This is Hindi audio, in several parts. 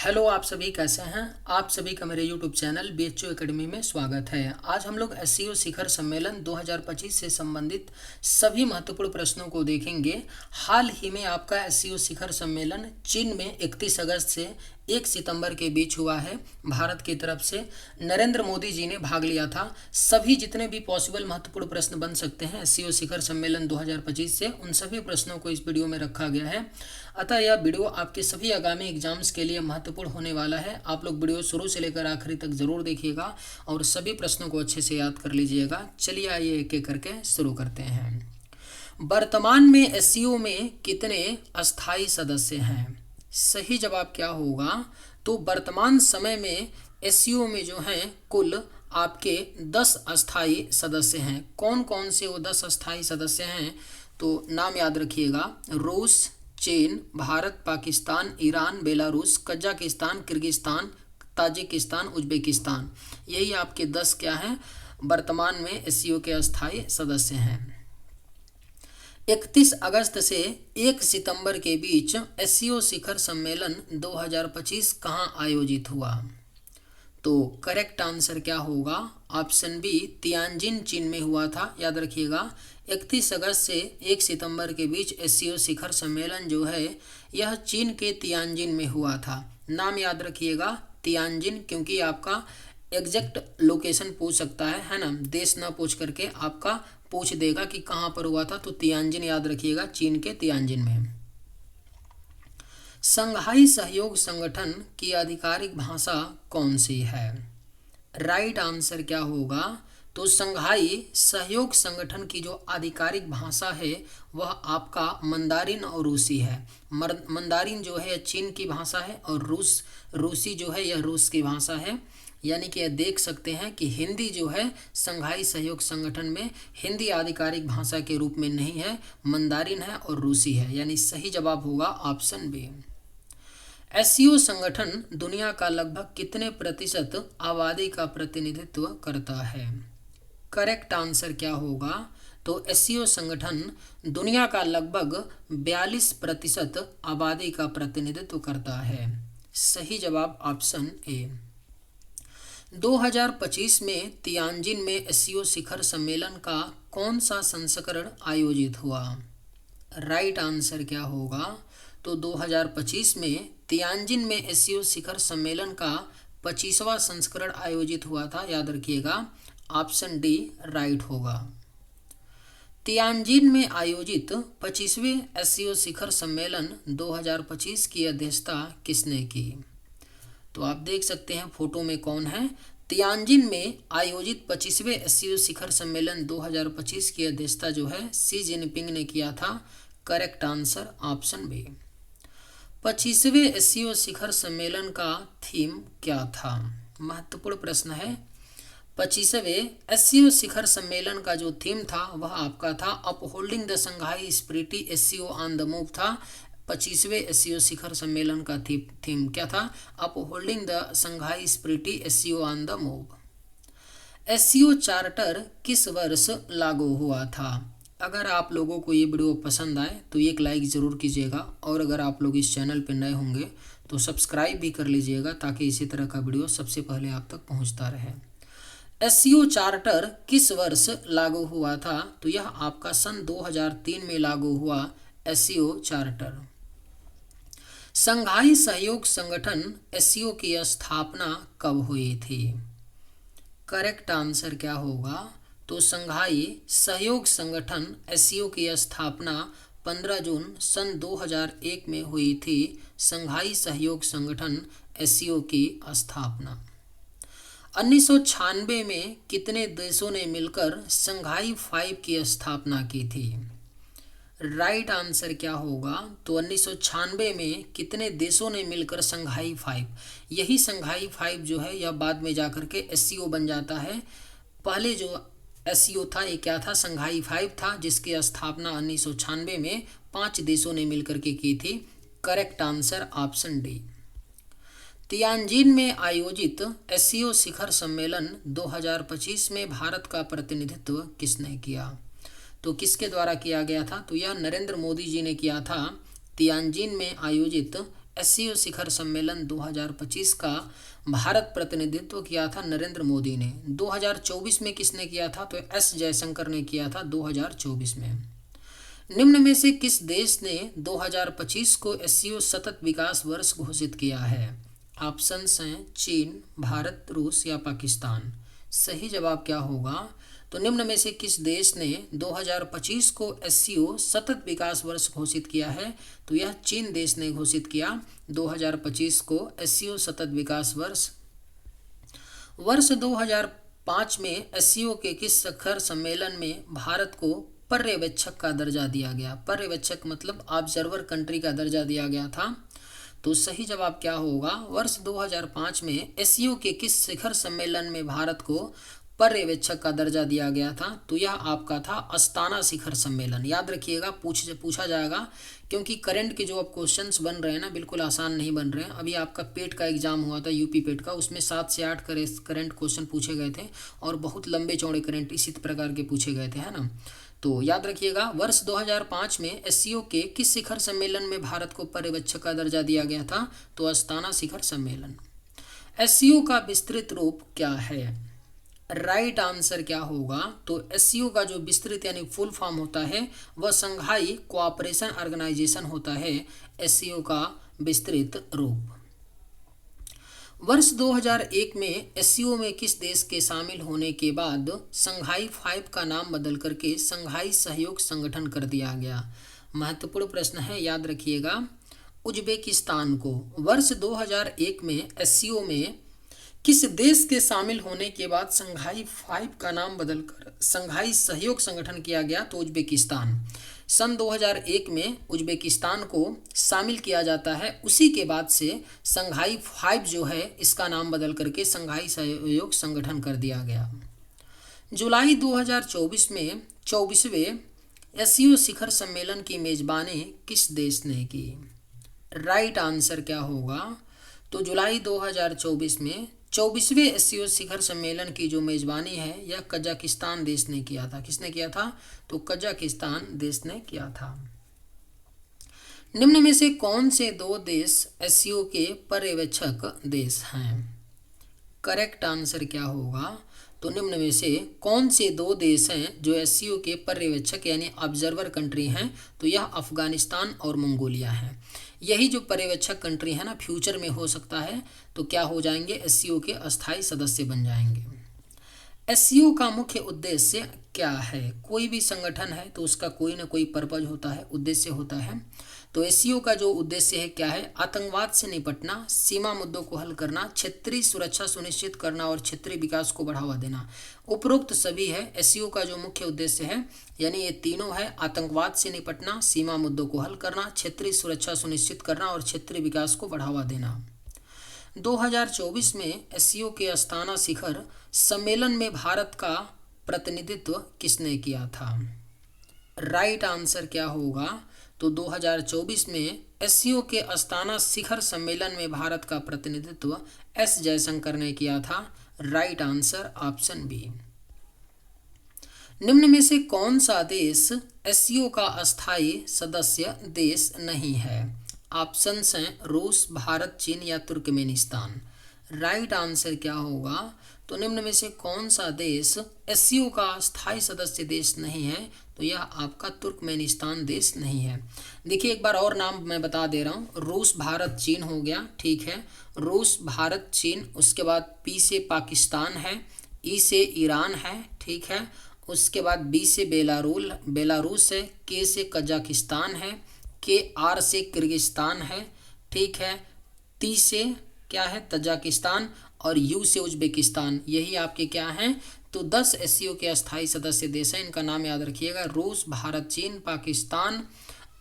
हेलो, आप सभी कैसे हैं। आप सभी का मेरे यूट्यूब चैनल BHU एकेडमी में स्वागत है। आज हम लोग SEO शिखर सम्मेलन 2025 से संबंधित सभी महत्वपूर्ण प्रश्नों को देखेंगे। हाल ही में आपका SEO शिखर सम्मेलन चीन में 31 अगस्त से 1 सितंबर के बीच हुआ है। भारत की तरफ से नरेंद्र मोदी जी ने भाग लिया था। सभी जितने भी पॉसिबल महत्वपूर्ण प्रश्न बन सकते हैं SEO शिखर सम्मेलन 2025 से, उन सभी प्रश्नों को इस वीडियो में रखा गया है। अतः यह वीडियो आपके सभी आगामी एग्जाम्स के लिए महत्वपूर्ण होने वाला है। आप लोग वीडियो शुरू से लेकर आखिरी तक जरूर देखिएगा और सभी प्रश्नों को अच्छे से याद कर लीजिएगा। चलिए आइए एक एक करके शुरू करते हैं। वर्तमान में SEO में कितने अस्थायी सदस्य हैं? सही जवाब क्या होगा? तो वर्तमान समय में SEO में जो हैं कुल आपके 10 अस्थायी सदस्य हैं। कौन कौन से वो 10 अस्थायी सदस्य हैं? तो नाम याद रखिएगा। रूस, चीन, Bharat, Pakistan, Iran, Belarus, Kazakhstan, Kyrgyzstan, Tajikistan, Uzbekistan. यही आपके 10 क्या हैं वर्तमान में SEO के अस्थायी सदस्य हैं। 31 अगस्त से 1 सितंबर के बीच SEO शिखर सम्मेलन 2025 कहाँ आयोजित हुआ? तो करेक्ट आंसर क्या होगा? ऑप्शन बी, तियानजिन चीन में हुआ था। याद रखिएगा 31 अगस्त से 1 सितंबर के बीच SEO शिखर सम्मेलन जो है यह चीन के तियानजिन में हुआ था। नाम याद रखिएगा तियानजिन, क्योंकि आपका एग्जैक्ट लोकेशन पूछ सकता है ना, देश ना पूछ करके आपका पूछ देगा कि कहाँ पर हुआ था। तो तियानजिन याद रखिएगा, चीन के तियानजिन में। संघाई सहयोग संगठन की आधिकारिक भाषा कौन सी है? राइट आंसर क्या होगा? तो संघाई सहयोग संगठन की जो आधिकारिक भाषा है वह आपका मंदारिन और रूसी है। मंदारिन जो है चीन की भाषा है और रूसी जो है यह रूस की भाषा है। यानी कि देख सकते हैं कि हिंदी जो है संघाई सहयोग संगठन में हिंदी आधिकारिक भाषा के रूप में नहीं है, मंदारिन है और रूसी है। यानी सही जवाब होगा ऑप्शन बी। SEO संगठन दुनिया का लगभग कितने प्रतिशत आबादी का प्रतिनिधित्व करता है? करेक्ट आंसर क्या होगा? तो SEO संगठन दुनिया का लगभग 42% आबादी का प्रतिनिधित्व करता है। सही जवाब ऑप्शन ए। 2025 में तियानजिन में SEO शिखर सम्मेलन का कौन सा संस्करण आयोजित हुआ? राइट आंसर क्या होगा? तो 2025 में तियानजिन में SEO शिखर सम्मेलन का 25वां संस्करण आयोजित हुआ था। याद रखिएगा ऑप्शन डी राइट होगा। तियानजिन में आयोजित 25वें SEO शिखर सम्मेलन 2025 की अध्यक्षता किसने की? तो आप देख सकते हैं फोटो में कौन है। तियानजिन में आयोजित 25वें SEO शिखर सम्मेलन 2025 की अध्यक्षता जो है शी जिनपिंग ने किया था। Correct answer option B. 25वें SEO शिखर सम्मेलन का थीम क्या था? महत्वपूर्ण प्रश्न है। 25वें SEO शिखर सम्मेलन का जो थीम था वह आपका था upholding the Shanghai spirit SEO on the move था। 25वें SEO शिखर सम्मेलन का थीम क्या था? Upholding the Shanghai spirit SEO on the move. SEO charter किस वर्ष लागू हुआ था? अगर आप लोगों को ये वीडियो पसंद आए तो एक लाइक ज़रूर कीजिएगा और अगर आप लोग इस चैनल पर नए होंगे तो सब्सक्राइब भी कर लीजिएगा ताकि इसी तरह का वीडियो सबसे पहले आप तक पहुंचता रहे। SEO चार्टर किस वर्ष लागू हुआ था? तो यह आपका सन 2003 में लागू हुआ SEO चार्टर। संघाई सहयोग संगठन SEO की स्थापना कब हुई थी? करेक्ट आंसर क्या होगा? तो संघाई सहयोग संगठन SEO की स्थापना 15 जून सन 2001 में हुई थी। संघाई सहयोग संगठन SEO की स्थापना 1996 में कितने देशों ने मिलकर संघाई 5 की स्थापना की थी? राइट आंसर क्या होगा? तो 1996 में कितने देशों ने मिलकर संघाई 5, यही संघाई 5 जो है यह बाद में जाकर के SEO बन जाता है। पहले जो SEO था ये क्या था? संघाई 5 था, जिसकी स्थापना 1996 में 5 देशों ने मिलकर के की थी। Correct answer option D. Tianjin में आयोजित SEO शिखर सम्मेलन 2025 में भारत का प्रतिनिधित्व किसने किया? तो किसके द्वारा किया गया था? तो यह नरेंद्र मोदी जी ने किया था। तियानजिन में आयोजित एससीओ शिखर सम्मेलन 2025 का भारत प्रतिनिधित्व किया था नरेंद्र मोदी ने। 2024 में किसने किया था? तो एस जयशंकर ने किया था 2024 में। निम्न में से किस देश ने 2025 को एससीओ सतत विकास वर्ष घोषित किया है? ऑप्शंस हैं चीन, भारत, रूस या पाकिस्तान। सही जवाब क्या होगा? तो निम्न में से किस देश ने 2025 को एससीओ सतत विकास वर्ष घोषित किया है? तो यह चीन देश ने घोषित किया 2025 को एससीओ सतत विकास वर्ष। वर्ष 2005 में एससीओ के किस शिखर सम्मेलन में भारत को पर्यवेक्षक का दर्जा दिया गया? पर्यवेक्षक मतलब ऑब्जर्वर कंट्री का दर्जा दिया गया था। तो सही जवाब क्या होगा? वर्ष 2005 में एससीओ के किस शिखर सम्मेलन में भारत को पर्यवेक्षक का दर्जा दिया गया था? तो यह आपका था अस्ताना शिखर सम्मेलन। याद रखिएगा, पूछा जाएगा, क्योंकि करंट के जो अब क्वेश्चंस बन रहे हैं ना, बिल्कुल आसान नहीं बन रहे हैं। अभी आपका पेट का एग्जाम हुआ था, यूपी पेट का, उसमें 7 से 8 करंट क्वेश्चन पूछे गए थे और बहुत लंबे चौड़े करंट इसी प्रकार के पूछे गए थे, है ना। तो याद रखिएगा, वर्ष 2005 में एससीओ के किस शिखर सम्मेलन में भारत को पर्यवेक्षक का दर्जा दिया गया था? तो अस्ताना शिखर सम्मेलन। एससीओ का विस्तृत रूप क्या है? राइट आंसर क्या होगा? तो एससीओ का जो विस्तृत यानी फुल फॉर्म होता है वह संघाई कोऑपरेशन ऑर्गेनाइजेशन होता है, एससीओ का विस्तृत रूप। वर्ष 2001 में एससीओ में किस देश के शामिल होने के बाद संघाई 5 का नाम बदल करके संघाई सहयोग संगठन कर दिया गया? महत्वपूर्ण प्रश्न है, याद रखिएगा। उज्बेकिस्तान को। वर्ष 2001 में एससीओ में किस देश के शामिल होने के बाद संघाई 5 का नाम बदलकर संघाई सहयोग संगठन किया गया? तो उज्बेकिस्तान। सन 2001 में उज्बेकिस्तान को शामिल किया जाता है, उसी के बाद से संघाई 5 जो है इसका नाम बदल करके संघाई सहयोग संगठन कर दिया गया। जुलाई 2024 में 24वें एससीओ शिखर सम्मेलन की मेजबानी किस देश ने की? राइट आंसर क्या होगा? तो जुलाई 2024 में 24वें एससीओ शिखर सम्मेलन की जो मेजबानी है यह कजाकिस्तान देश ने किया था। किसने किया था? तो कजाकिस्तान देश ने किया था। निम्न में से कौन से 2 देश एससीओ के पर्यवेक्षक देश हैं? करेक्ट आंसर क्या होगा? तो निम्न में से कौन से 2 देश हैं जो एससीओ के पर्यवेक्षक यानी ऑब्जर्वर कंट्री हैं? तो यह अफगानिस्तान और मंगोलिया है। यही जो पर्यवेक्षक कंट्री है ना, फ्यूचर में हो सकता है तो क्या हो जाएंगे? एससीओ के अस्थायी सदस्य बन जाएंगे। एससीओ का मुख्य उद्देश्य क्या है? कोई भी संगठन है तो उसका कोई ना कोई पर्पज होता है, उद्देश्य होता है। तो एससीओ का जो उद्देश्य है क्या है? आतंकवाद से निपटना, सीमा मुद्दों को हल करना, क्षेत्रीय सुरक्षा सुनिश्चित करना और क्षेत्रीय विकास को बढ़ावा देना। उपरोक्त सभी है एससीओ का जो मुख्य उद्देश्य है, यानी ये तीनों है, आतंकवाद से निपटना, सीमा मुद्दों को हल करना, क्षेत्रीय सुरक्षा सुनिश्चित करना और क्षेत्रीय विकास को बढ़ावा देना। 2024 में एससीओ के अस्ताना शिखर सम्मेलन में भारत का प्रतिनिधित्व किसने किया था? राइट आंसर क्या होगा? तो 2024 में एससीओ के अस्ताना शिखर सम्मेलन में भारत का प्रतिनिधित्व एस जयशंकर ने किया था। Right answer option B. निम्न में से कौन सा देश एससीओ का अस्थायी सदस्य देश नहीं है? ऑप्शंस हैं रूस, भारत, चीन या तुर्कमेनिस्तान। राइट आंसर क्या होगा? तो निम्न में से कौन सा देश एससीओ का स्थायी सदस्य देश नहीं है? तो यह आपका तुर्कमेनिस्तान देश नहीं है। देखिए एक बार और नाम मैं बता दे रहा हूँ, रूस, भारत, चीन हो गया, ठीक है। रूस, भारत, चीन, उसके बाद पी से पाकिस्तान है, ई से ईरान है, ठीक है। उसके बाद बी से बेलारूस है, के से कजाकिस्तान है, के आर से किर्गिस्तान है, ठीक है। टी से क्या है? तजाकिस्तान और यू से उज्बेकिस्तान। यही आपके क्या हैं? तो 10 एससीओ के अस्थायी सदस्य देश हैं। इनका नाम याद रखिएगा, रूस, भारत, चीन, पाकिस्तान,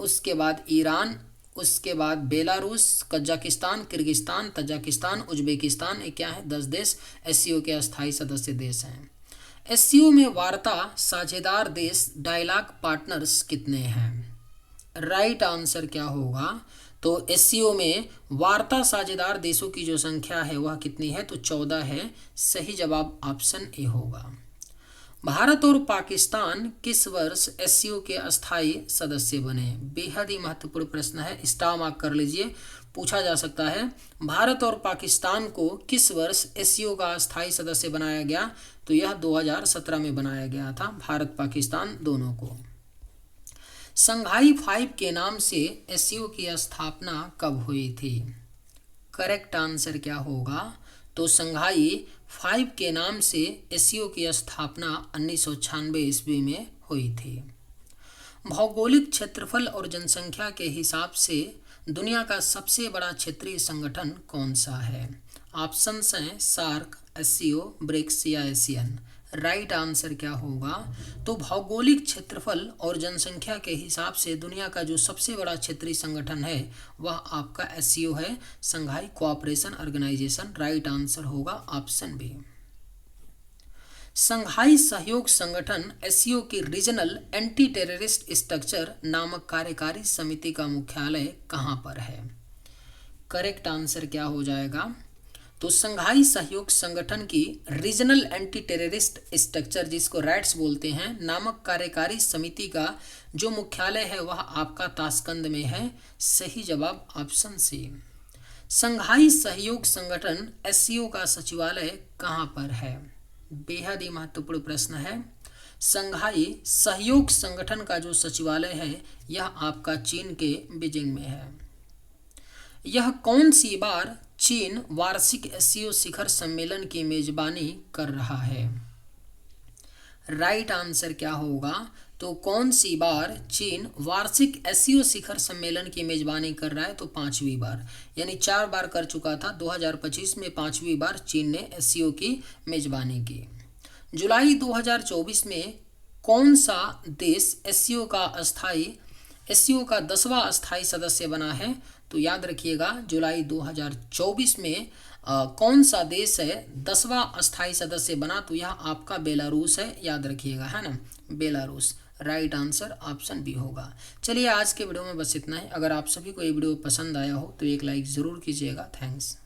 उसके बाद ईरान, उसके बाद Belarus, Kazakhstan, Kyrgyzstan, Tajikistan, Uzbekistan. ये क्या है? 10 देश एससीओ के अस्थायी सदस्य देश हैं। एससीओ में वार्ता साझेदार देश, डायलॉग पार्टनर्स कितने हैं? राइट आंसर क्या होगा? तो एससीओ में वार्ता साझेदार देशों की जो संख्या है वह कितनी है? तो 14 है। सही जवाब ऑप्शन ए होगा। भारत और पाकिस्तान किस वर्ष एससीओ के अस्थायी सदस्य बने? बेहद ही महत्वपूर्ण प्रश्न है, स्टार मार्क कर लीजिए। पूछा जा सकता है भारत और पाकिस्तान को किस वर्ष एससीओ का अस्थायी सदस्य बनाया गया, तो यह 2017 में बनाया गया था भारत पाकिस्तान दोनों को। संघाई 5 के नाम से एससीओ की स्थापना कब हुई थी? करेक्ट आंसर क्या होगा, तो संघाई 5 के नाम से एससीओ की स्थापना 1996 ईस्वी में हुई थी। भौगोलिक क्षेत्रफल और जनसंख्या के हिसाब से दुनिया का सबसे बड़ा क्षेत्रीय संगठन कौन सा है? ऑप्शंस हैं सार्क, एससीओ, ब्रिक्स या एशियन। राइट आंसर क्या होगा, तो भौगोलिक क्षेत्रफल और जनसंख्या के हिसाब से दुनिया का जो सबसे बड़ा क्षेत्रीय संगठन है वह आपका एससीओ है, संघाई कोऑपरेशन ऑर्गेनाइजेशन। राइट आंसर होगा ऑप्शन बी। संघाई सहयोग संगठन एससीओ की रीजनल एंटी टेररिस्ट स्ट्रक्चर नामक कार्यकारी समिति का मुख्यालय कहाँ पर है? करेक्ट आंसर क्या हो जाएगा, तो संघाई सहयोग संगठन की रीजनल एंटी टेररिस्ट स्ट्रक्चर, जिसको रैट्स बोलते हैं, नामक कार्यकारी समिति का जो मुख्यालय है वह आपका ताशकंद में है। सही जवाब ऑप्शन सी। संघाई सहयोग संगठन एससीओ का सचिवालय कहाँ पर है? बेहद ही महत्वपूर्ण प्रश्न है। संघाई सहयोग संगठन का जो सचिवालय है यह आपका चीन के बीजिंग में है। यह कौन सी बार चीन वार्षिक एससीओ शिखर सम्मेलन की मेजबानी कर रहा है? राइट आंसर क्या होगा, तो कौन सी बार चीन वार्षिक एससीओ शिखर सम्मेलन की मेजबानी कर रहा है? तो 5वीं बार, यानी 4 बार कर चुका था। 2025 में 5वीं बार चीन ने एससीओ की मेजबानी की। जुलाई 2024 में कौन सा देश एससीओ का 10वां अस्थायी सदस्य बना है? तो याद रखिएगा जुलाई 2024 में कौन सा देश है 10वां अस्थायी सदस्य बना, तो यह आपका बेलारूस है। याद रखिएगा, है ना, Belarus. Right answer option B होगा। चलिए आज के वीडियो में बस इतना ही। अगर आप सभी को ये वीडियो पसंद आया हो तो एक लाइक ज़रूर कीजिएगा। थैंक्स।